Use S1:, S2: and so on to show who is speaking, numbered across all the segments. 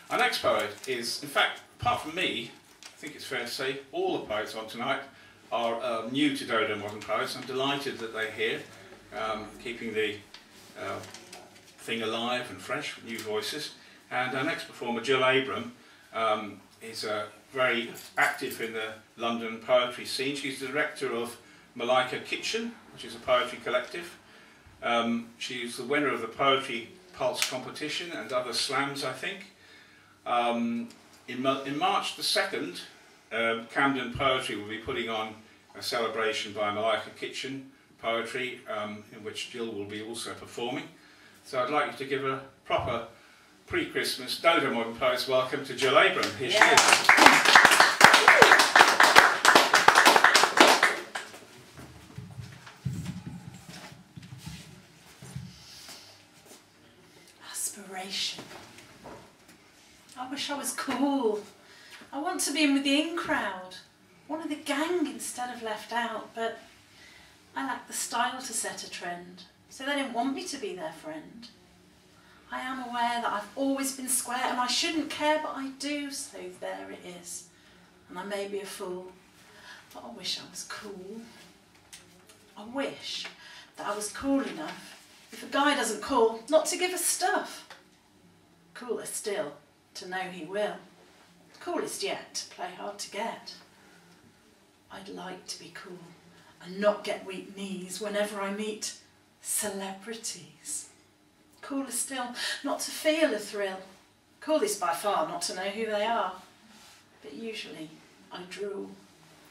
S1: Our next poet is, in fact, apart from me, I think it's fair to say, all the poets on tonight are new to Dodo Modern Poets. I'm delighted that they're here, keeping the thing alive and fresh with new voices. And our next performer, Jill Abram, is very active in the London poetry scene. She's the director of Malika Kitchen, which is a poetry collective. She's the winner of the Poetry Pulse competition and other slams, I think. In March the 2nd, Camden Poetry will be putting on a celebration by Malika Kitchen Poetry, in which Jill will be also performing. So I'd like you to give a proper pre-Christmas Dodo Modern Poets welcome to Jill Abram. Here she is.
S2: Aspiration. I wish I was cool. I want to be in with the in crowd, one of the gang instead of left out, but I lack the style to set a trend, so they didn't want me to be their friend. I am aware that I've always been square and I shouldn't care, but I do, so there it is. And I may be a fool, but I wish I was cool. I wish that I was cool enough, if a guy doesn't call, not to give a stuff. Cooler still, to know he will. Coolest yet, to play hard to get. I'd like to be cool and not get weak knees whenever I meet celebrities. Cooler still, not to feel a thrill. Coolest by far, not to know who they are. But usually I drool.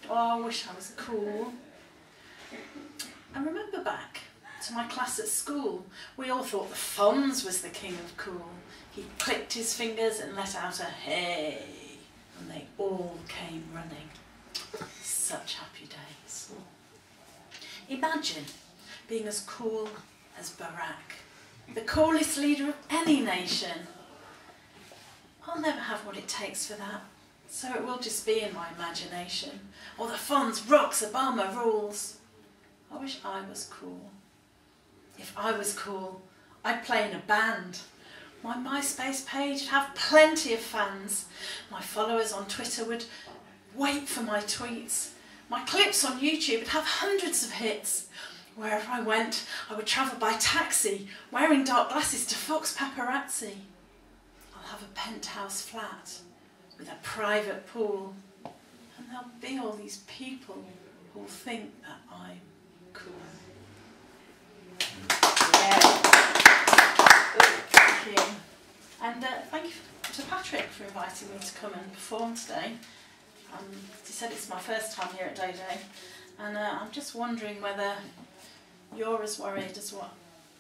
S2: Oh, I wish I was cool. I remember back to my class at school, we all thought the Fonz was the king of cool. He clicked his fingers and let out a hey, and they all came running. Such happy days. Imagine being as cool as Barack, the coolest leader of any nation. I'll never have what it takes for that, so it will just be in my imagination. Or the Fonz rocks, Obama rules. I wish I was cool. If I was cool, I'd play in a band. My MySpace page would have plenty of fans. My followers on Twitter would wait for my tweets. My clips on YouTube would have hundreds of hits. Wherever I went, I would travel by taxi, wearing dark glasses to fox paparazzi. I'll have a penthouse flat with a private pool, and there'll be all these people who'll think that I'm cool. Yeah. Thank you. And thank you to Patrick for inviting me to come and perform today. He said it's my first time here at Dodo, and I'm just wondering whether you're as worried as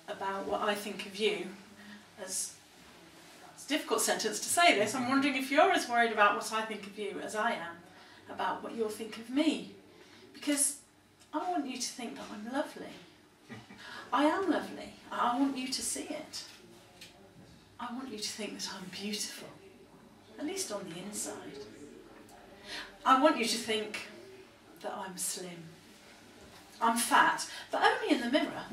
S2: about what I think of you as... It's a difficult sentence to say this. I'm wondering if you're as worried about what I think of you as I am about what you'll think of me. Because I want you to think that I'm lovely. I am lovely. I want you to see it. I want you to think that I'm beautiful, at least on the inside. I want you to think that I'm slim. I'm fat, but only in the mirror.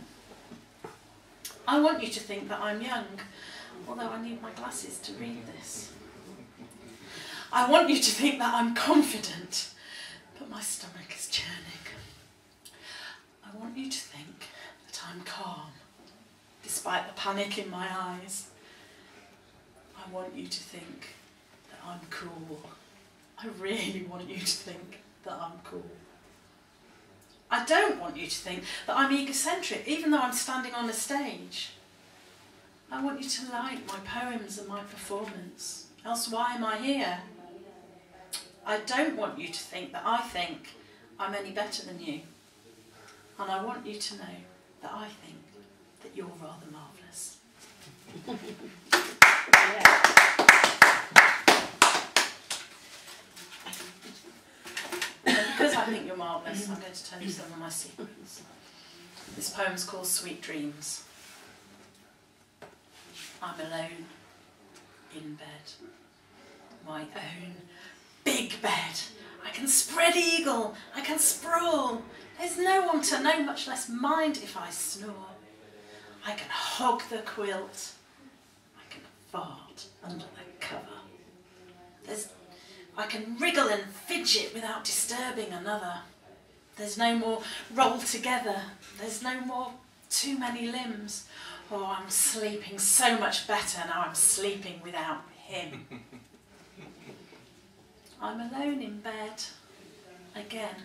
S2: I want you to think that I'm young, although I need my glasses to read this. I want you to think that I'm confident, but my stomach is churning. I want you to think that I'm calm, despite the panic in my eyes. I want you to think that I'm cool. I really want you to think that I'm cool. I don't want you to think that I'm egocentric, even though I'm standing on a stage. I want you to like my poems and my performance, else why am I here? I don't want you to think that I think I'm any better than you. And I want you to know that I think that you're rather marvellous. Yeah. And because I think you're marvellous, I'm going to tell you some of my secrets. This poem's called Sweet Dreams. I'm alone in bed, my own big bed. I can spread eagle, I can sprawl. There's no one to know, much less mind if I snore. I can hog the quilt, I can fart under the cover. can wriggle and fidget without disturbing another. There's no more roll together. There's no more too many limbs. Oh, I'm sleeping so much better now I'm sleeping without him. I'm alone in bed. Again.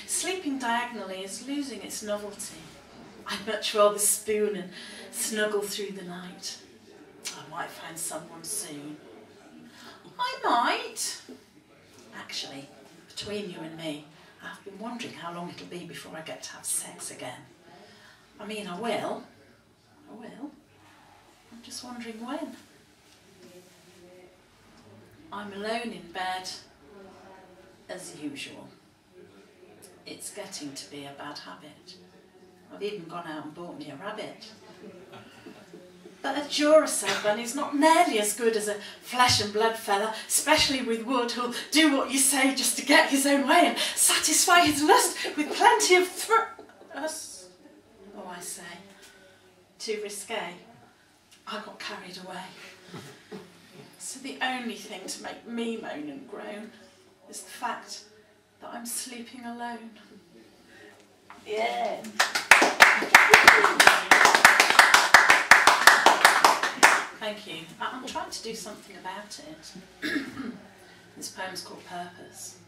S2: Sleeping diagonally is losing its novelty. I'd much rather spoon and snuggle through the night. I might find someone soon. I might. Actually, between you and me, I've been wondering how long it'll be before I get to have sex again. I mean, I will. I'm just wondering when. I'm alone in bed, as usual. It's getting to be a bad habit. I've even gone out and bought me a rabbit. But a Duracell bunny's not nearly as good as a flesh and blood fella, especially with wood, who'll do what you say just to get his own way and satisfy his lust with plenty of Oh, I say. Too risque. I got carried away. So the only thing to make me moan and groan is the fact that I'm sleeping alone. Yeah. Thank you. I'm trying to do something about it. This poem's called Purpose.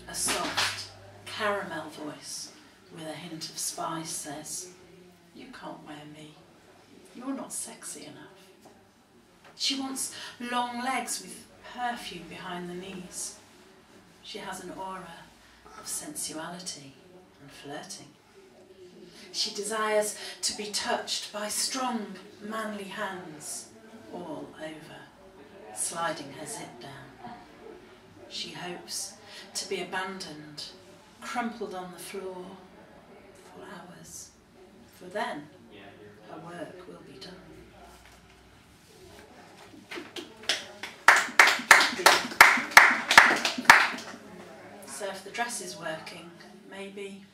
S2: A soft, caramel voice with a hint of spice says, "You can't wear me. You're not sexy enough." She wants long legs with perfume behind the knees. She has an aura of sensuality and flirting. She desires to be touched by strong, manly hands all over, sliding her zip down. She hopes to be abandoned, crumpled on the floor for hours, for then her work will be done. So if the dress is working, maybe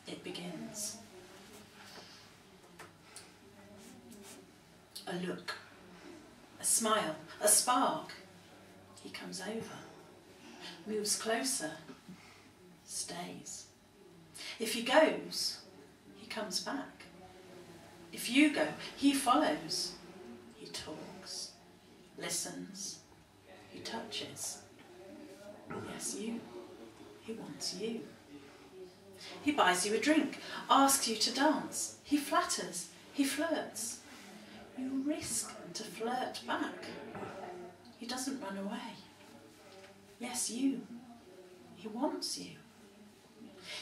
S2: it begins. A look, a smile, a spark. He comes over, moves closer, stays. If he goes, he comes back. If you go, he follows. He talks, listens, he touches. Yes, you. He wants you. He buys you a drink, asks you to dance. He flatters, he flirts. You risk to flirt back. He doesn't run away. Yes, you. He wants you.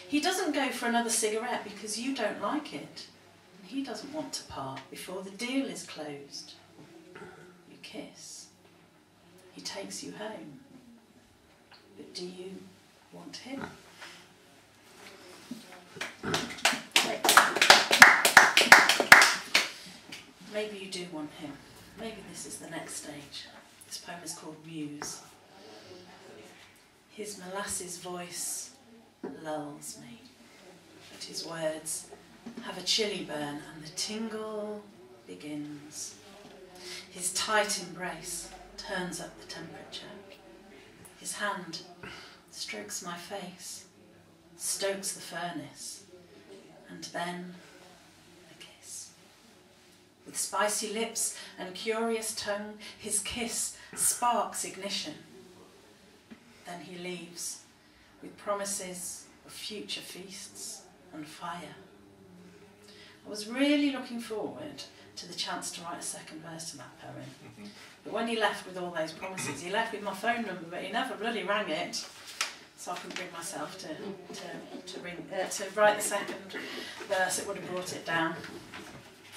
S2: He doesn't go for another cigarette because you don't like it. And he doesn't want to part before the deal is closed. You kiss. He takes you home. But do you want him? Maybe you do want him. Maybe this is the next stage. This poem is called Muse. His molasses voice lulls me, but his words have a chilly burn and the tingle begins. His tight embrace turns up the temperature. His hand strokes my face, stokes the furnace, and then a kiss. With spicy lips and curious tongue, his kiss sparks ignition. Then he leaves with promises of future feasts and fire. I was really looking forward to the chance to write a second verse to that poem. But when he left with all those promises, he left with my phone number, but he never bloody rang it. So I couldn't bring myself to write the second verse. It would have brought it down.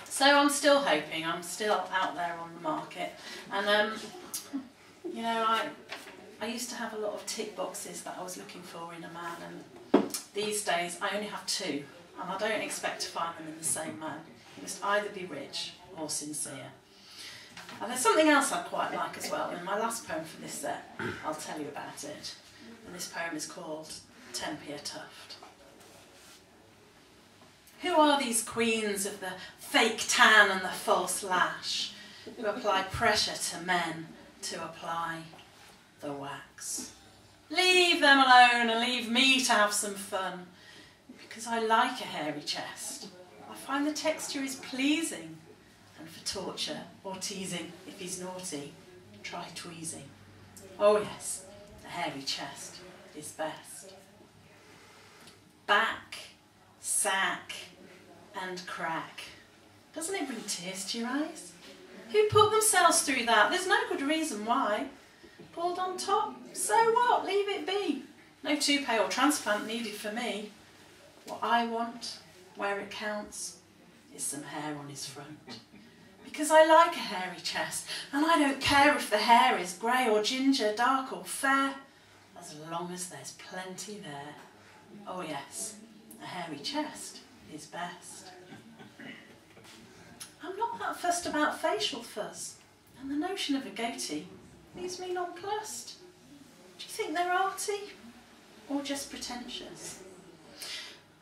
S2: So I'm still hoping. I'm still out there on the market. And, you know, I used to have a lot of tick boxes that I was looking for in a man, and these days I only have two, and I don't expect to find them in the same man. He must either be rich or sincere. And there's something else I'd quite like as well. In my last poem for this set, I'll tell you about it. And this poem is called Tempia Tuft. Who are these queens of the fake tan and the false lash, who apply pressure to men to apply the wax. Leave them alone and leave me to have some fun, because I like a hairy chest. I find the texture is pleasing, and for torture or teasing, if he's naughty, try tweezing. Oh yes, the hairy chest is best. Back, sack and crack. Doesn't it bring tears to your eyes? Who put themselves through that? There's no good reason why. Bald on top, so what? Leave it be. No toupee or transplant needed for me. What I want, where it counts, is some hair on his front. Because I like a hairy chest, and I don't care if the hair is grey or ginger, dark or fair, as long as there's plenty there. Oh yes, a hairy chest is best. I'm not that fussed about facial fuzz, and the notion of a goatee leaves me nonplussed. Do you think they're arty, or just pretentious?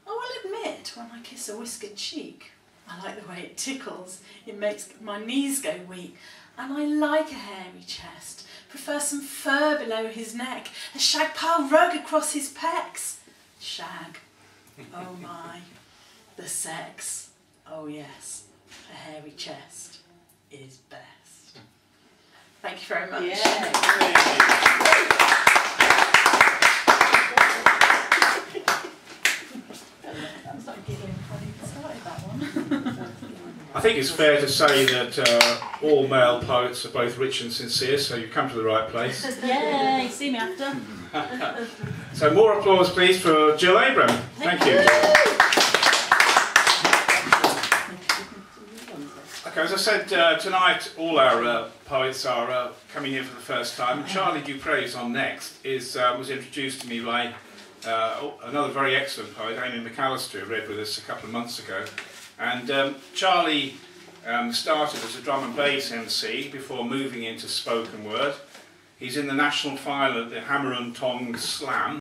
S2: I will admit, when I kiss a whiskered cheek, I like the way it tickles, it makes my knees go weak, and I like a hairy chest, prefer some fur below his neck, a shag pile rug across his pecs. Shag, oh my, the sex, oh yes, a hairy chest is best. Thank you very much.
S3: Yeah.
S1: I think it's fair to say that all male poets are both rich and sincere, so you've come to the right place.
S3: Yay, see me after.
S1: So more applause please for Jill Abram. Thank you. Okay, as I said, tonight all our poets are coming here for the first time. And Charlie Dupre's on next was introduced to me by another very excellent poet, Amy McAllister, who read with us a couple of months ago. And Charlie started as a drum and bass MC before moving into spoken word. He's in the national final at the Hammer and Tongs Slam,